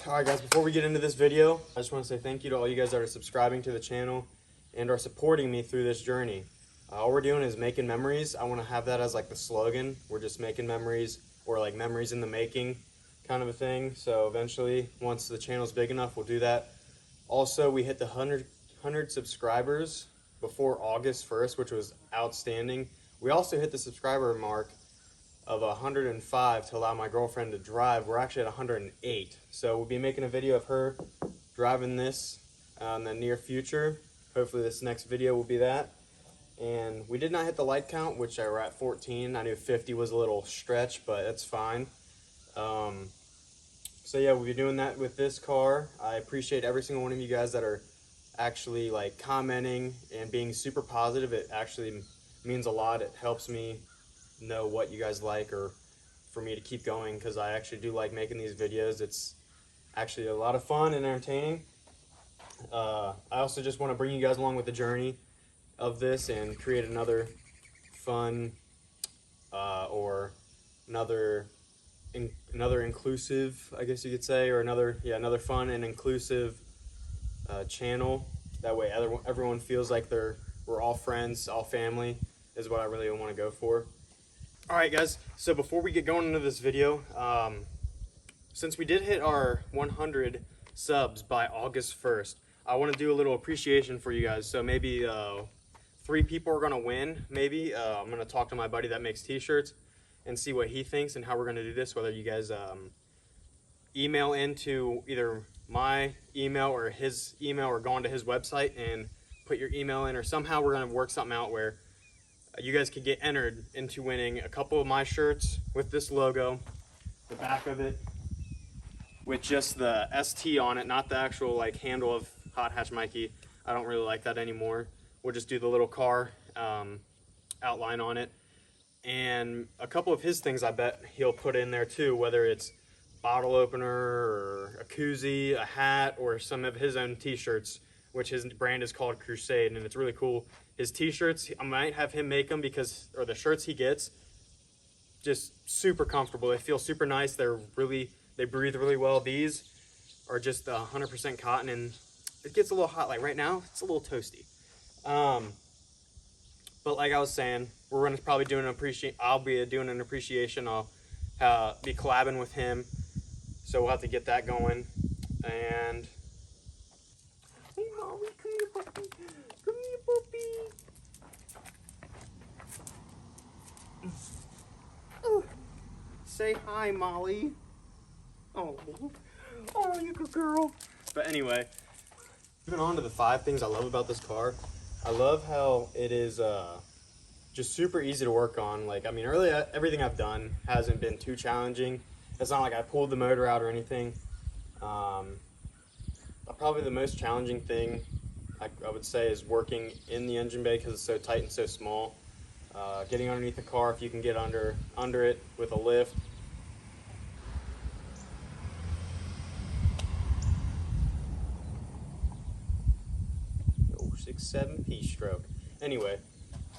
Alright guys, before we get into this video, I just want to say thank you to all you guys that are subscribing to the channel and are supporting me through this journey. All we're doing is making memories. I want to have that as like the slogan. We're just making memories, or like memories in the making kind of a thing. So eventually, once the channel's big enough, we'll do that. Also, we hit the 100 subscribers before August 1st, which was outstanding. We also hit the subscriber mark of 105 to allow my girlfriend to drive. We're actually at 108. So we'll be making a video of her driving this in the near future. Hopefully this next video will be that. And we did not hit the light count, which I were at 14. I knew 50 was a little stretch, but that's fine. So yeah, we'll be doing that with this car. I appreciate every single one of you guys that are actually like commenting and being super positive. It actually means a lot. It helps me know what you guys like, or for me to keep going, because I actually do like making these videos. It's actually a lot of fun and entertaining. I also just want to bring you guys along with the journey of this and create another fun or another inclusive, I guess you could say, or another fun and inclusive channel. That way everyone feels like we're all friends, all family, is what I really want to go for. Alright guys, so before we get going into this video, since we did hit our 100 subs by August 1st, I want to do a little appreciation for you guys. So maybe 3 people are going to win, maybe. I'm going to talk to my buddy that makes t-shirts and see what he thinks and how we're going to do this, whether you guys email into either my email or his email, or go onto his website and put your email in, or somehow we're going to work something out where you guys could get entered into winning a couple of my shirts with this logo, the back of it with just the ST on it, not the actual like handle of Hot Hatch Mikey. I don't really like that anymore. We'll just do the little car outline on it, and a couple of his things I bet he'll put in there too, whether it's bottle opener or a koozie, a hat, or some of his own t-shirts, which his brand is called Crusade, and it's really cool. His t-shirts, I might have him make them, or the shirts he gets, just super comfortable. They feel super nice. They breathe really well. These are just 100% cotton, and it gets a little hot. Like right now, it's a little toasty. But like I was saying, we're gonna probably do I'll be doing an appreciation. I'll be collabing with him, so we'll have to get that going. And hey, Molly, come here, puppy. Come here, puppy. Say hi, Molly. Oh, you good girl. But anyway, moving on to the 5 things I love about this car. I love how it is just super easy to work on. Like, I mean, everything I've done hasn't been too challenging. It's not like I pulled the motor out or anything. Probably the most challenging thing I would say is working in the engine bay, because it's so tight and so small. Getting underneath the car, if you can get under it with a lift. Oh, 6.7 P-stroke. Anyway,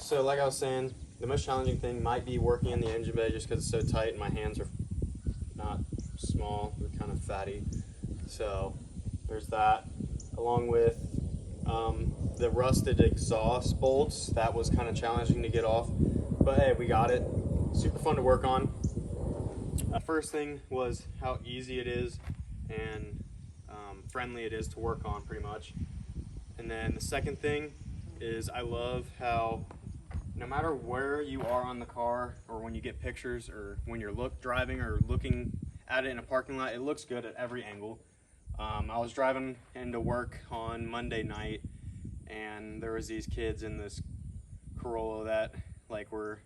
so like I was saying, the most challenging thing might be working in the engine bay, just because it's so tight and my hands are not small, they're kind of fatty. So there's that, along with the rusted exhaust bolts. That was kind of challenging to get off, but hey, we got it. Super fun to work on. First thing was how easy it is and friendly it is to work on, pretty much. And then the second thing is I love how no matter where you are on the car, or when you get pictures, or when you're driving or looking at it in a parking lot, it looks good at every angle. I was driving into work on Monday night, and there was these kids in this Corolla that like were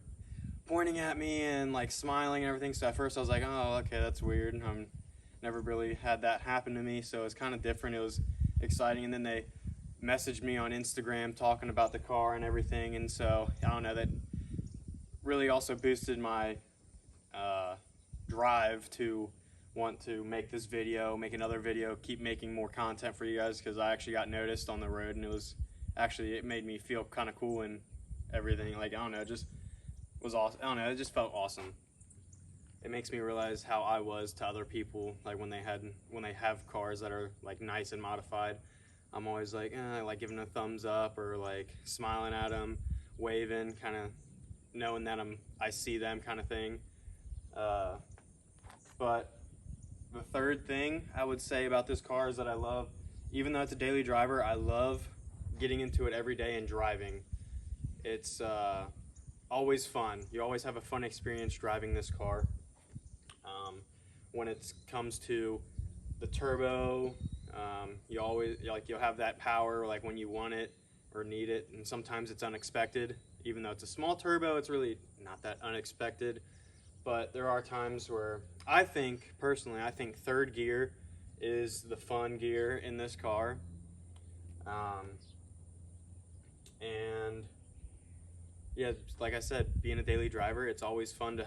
pointing at me and like smiling and everything. So at first I was like, oh, okay, that's weird. I've never really had that happen to me, so it's kind of different. It was exciting. And then they messaged me on Instagram talking about the car and everything, and so I don't know, that really also boosted my drive to want to make this video, make another video, keep making more content for you guys, because I actually got noticed on the road, and it made me feel kind of cool and everything. Like, I don't know, it just was awesome. I don't know, it just felt awesome. it makes me realize how I was to other people, like when they have cars that are like nice and modified. I'm always like giving a thumbs up or like smiling at them, waving, kind of knowing that I see them, kind of thing. But the third thing I would say about this car is that I love, even though it's a daily driver, I love getting into it every day and driving. It's always fun. You always have a fun experience driving this car. When it comes to the turbo, you'll have that power like when you want it or need it, and sometimes it's unexpected. Even though it's a small turbo, it's really not that unexpected. But there are times where I think third gear is the fun gear in this car. And yeah, like I said, being a daily driver, it's always fun to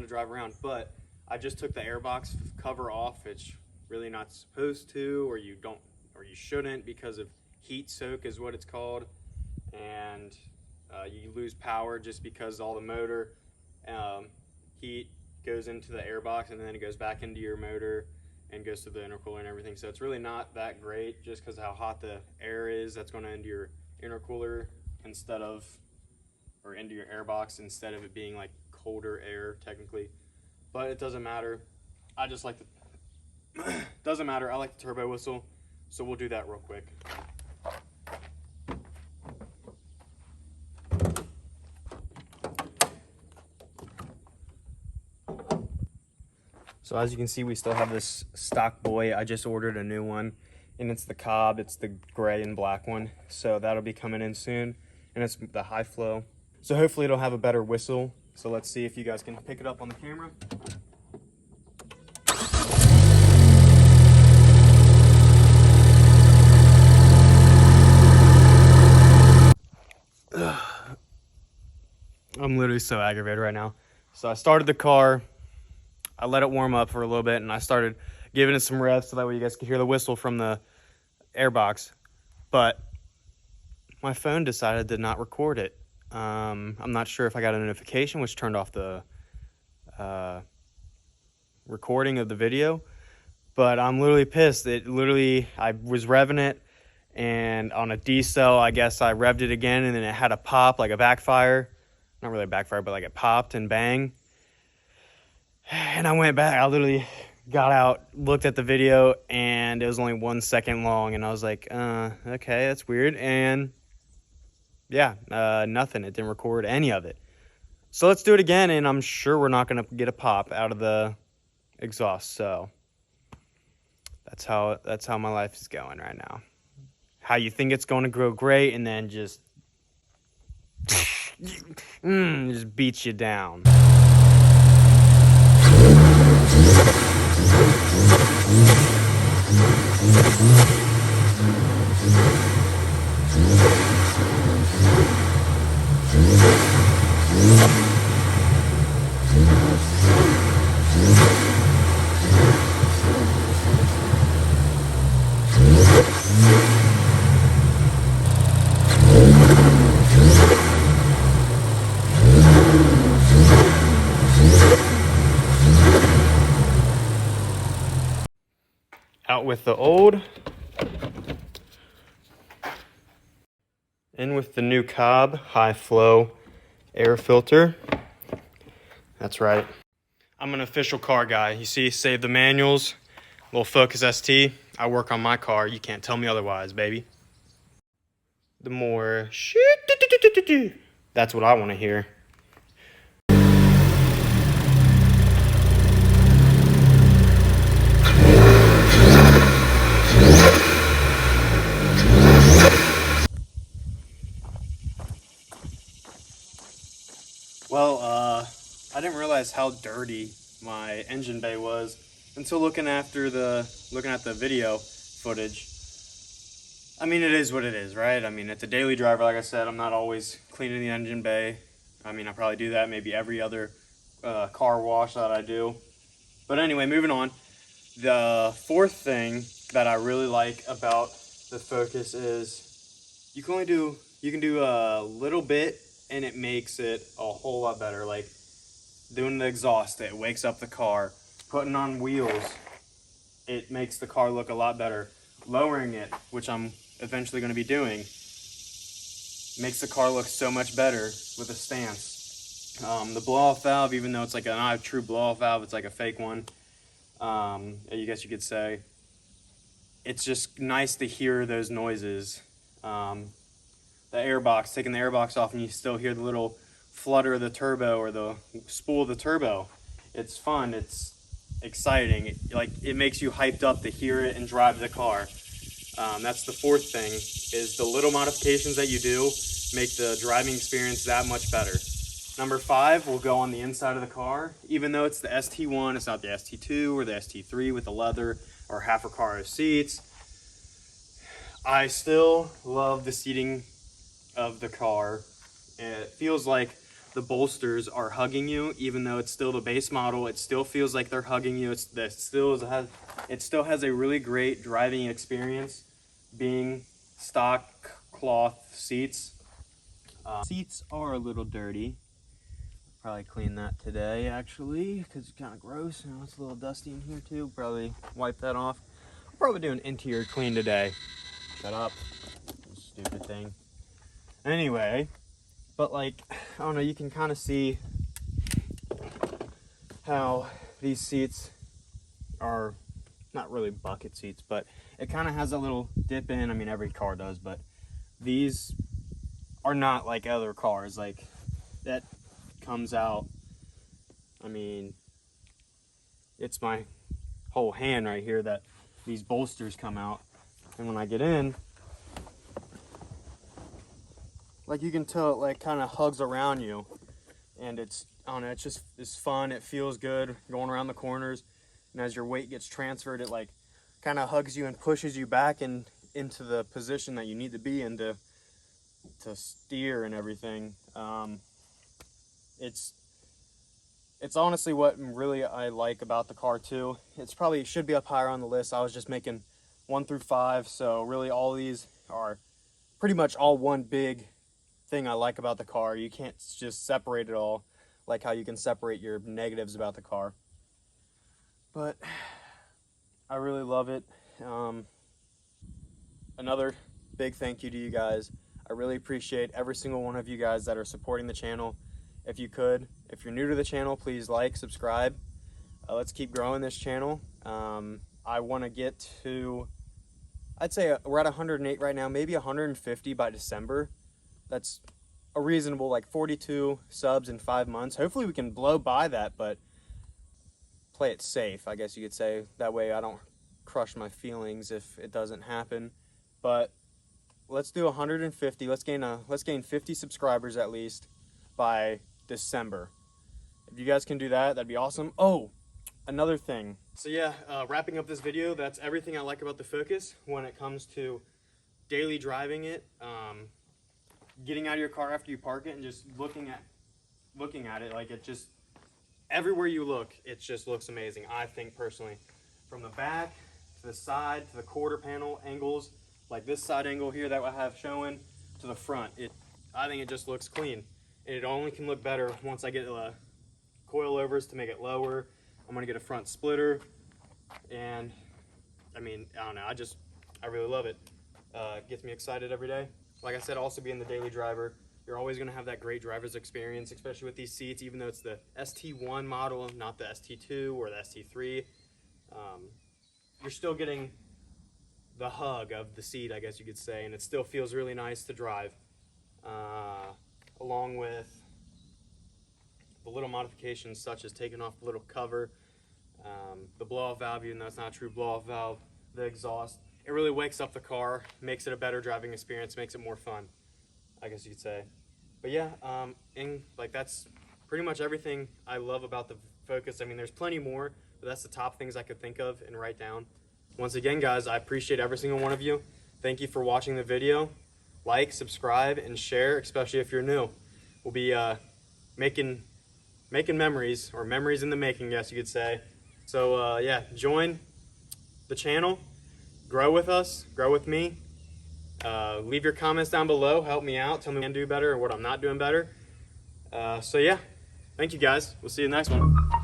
drive around. But I just took the airbox cover off. It's really not supposed to, or you shouldn't, because of heat soak is what it's called. And you lose power just because all the motor heat goes into the airbox, and then it goes back into your motor and goes to the intercooler and everything. So it's really not that great, just because of how hot the air is that's going into your intercooler into your airbox, instead of it being like colder air technically. But it doesn't matter. I just like the doesn't matter. I like the turbo whistle, so we'll do that real quick. So as you can see, we still have this stock boy. I just ordered a new one, and it's the Cobb. It's the gray and black one. So that'll be coming in soon, and it's the high flow. So hopefully it'll have a better whistle. So let's see if you guys can pick it up on the camera. I'm literally so aggravated right now. So I started the car, I let it warm up for a little bit, and I started giving it some revs so that way you guys could hear the whistle from the airbox. But my phone decided to not record it. I'm not sure if I got a notification which turned off the recording of the video, but I'm literally pissed. I was revving it, and on a decel, I guess I revved it again, and then it had a pop, like a backfire. Not really a backfire, but like it popped and bang. And I went back. I literally got out, looked at the video, and it was only 1 second long, and I was like, okay, that's weird. And yeah, nothing. It didn't record any of it. So let's do it again, and I'm sure we're not going to get a pop out of the exhaust. So that's how my life is going right now. How you think it's going to grow great, and then just beats you down. Out with the old, in with the new Cobb high flow air filter. That's right. I'm an official car guy. You see, save the manuals, little Focus ST. I work on my car. You can't tell me otherwise, baby. The more shit, that's what I want to hear. Well, I didn't realize how dirty my engine bay was until looking at the video footage. I mean, it is what it is, right? I mean, it's a daily driver, like I said. I'm not always cleaning the engine bay. I mean, I probably do that maybe every other car wash that I do. But anyway, moving on. The fourth thing that I really like about the Focus is you can do a little bit, and it makes it a whole lot better. Like, doing the exhaust, it wakes up the car. Putting on wheels, it makes the car look a lot better. Lowering it, which I'm eventually going to be doing, makes the car look so much better with a stance. The blow-off valve, even though it's like not a true blow-off valve, it's like a fake one, I guess you could say. It's just nice to hear those noises. The airbox, taking the airbox off and you still hear the little flutter of the turbo or the spool of the turbo. It's fun, it's exciting. It makes you hyped up to hear it and drive the car. That's the fourth thing, is the little modifications that you do make the driving experience that much better. Number 5 will go on the inside of the car. Even though it's the ST1, it's not the ST2 or the ST3 with the leather or half Recaro seats. I still love the seating of the car. It feels like the bolsters are hugging you, even though it's still the base model. It still feels like they're hugging you. It still has a really great driving experience being stock cloth seats. Seats are a little dirty. Probably clean that today, actually, because it's kind of gross. You know, it's a little dusty in here too. Probably wipe that off. I'll probably do an interior clean today. Shut up, stupid thing. Anyway, but like, I don't know, you can kind of see how these seats are not really bucket seats, but it kind of has a little dip in. I mean, every car does, but these are not like other cars. Like, that comes out, I mean, it's my whole hand right here that these bolsters come out. And when I get in, like, you can tell it like kind of hugs around you, and it's, I don't know, it's fun. It feels good going around the corners, and as your weight gets transferred, it like kind of hugs you and pushes you back into the position that you need to be in to steer and everything. It's honestly what really I like about the car too. It's probably should be up higher on the list. I was just making 1 through 5, so really all these are pretty much all one big thing I like about the car. You can't just separate it all like how you can separate your negatives about the car. But I really love it. Another big thank you to you guys. I really appreciate every single one of you guys that are supporting the channel. If you could, if you're new to the channel, please like, subscribe. Let's keep growing this channel. I want to get to, I'd say we're at 108 right now, maybe 150 by December. That's a reasonable, like 42 subs in 5 months. Hopefully we can blow by that, but play it safe, I guess you could say. That way I don't crush my feelings if it doesn't happen. But let's do 150. Let's gain 50 subscribers at least by December. If you guys can do that, that'd be awesome. Oh, another thing. So yeah, wrapping up this video, that's everything I like about the Focus when it comes to daily driving it. Getting out of your car after you park it and just looking at it, like, it just, everywhere you look, it just looks amazing, I think personally. From the back to the side to the quarter panel angles, like this side angle here that I have showing, to the front, I think it just looks clean. And it only can look better once I get coilovers to make it lower. I'm gonna get a front splitter, and I mean, I don't know, I really love it. It gets me excited every day. Like I said, also being the daily driver, you're always gonna have that great driver's experience, especially with these seats, even though it's the ST1 model, not the ST2 or the ST3. You're still getting the hug of the seat, I guess you could say, and it still feels really nice to drive. Along with the little modifications such as taking off the little cover, the blow-off valve, even though it's not a true blow-off valve, the exhaust. It really wakes up the car, makes it a better driving experience, makes it more fun, I guess you could say. But yeah, that's pretty much everything I love about the Focus. I mean, there's plenty more, but that's the top things I could think of and write down. Once again, guys, I appreciate every single one of you. Thank you for watching the video. Like, subscribe, and share, especially if you're new. We'll be making memories, or memories in the making, yes, you could say. So yeah, join the channel, grow with us, grow with me. Leave your comments down below, help me out, tell me what I can do better or what I'm not doing better. So yeah, thank you guys. We'll see you in the next one.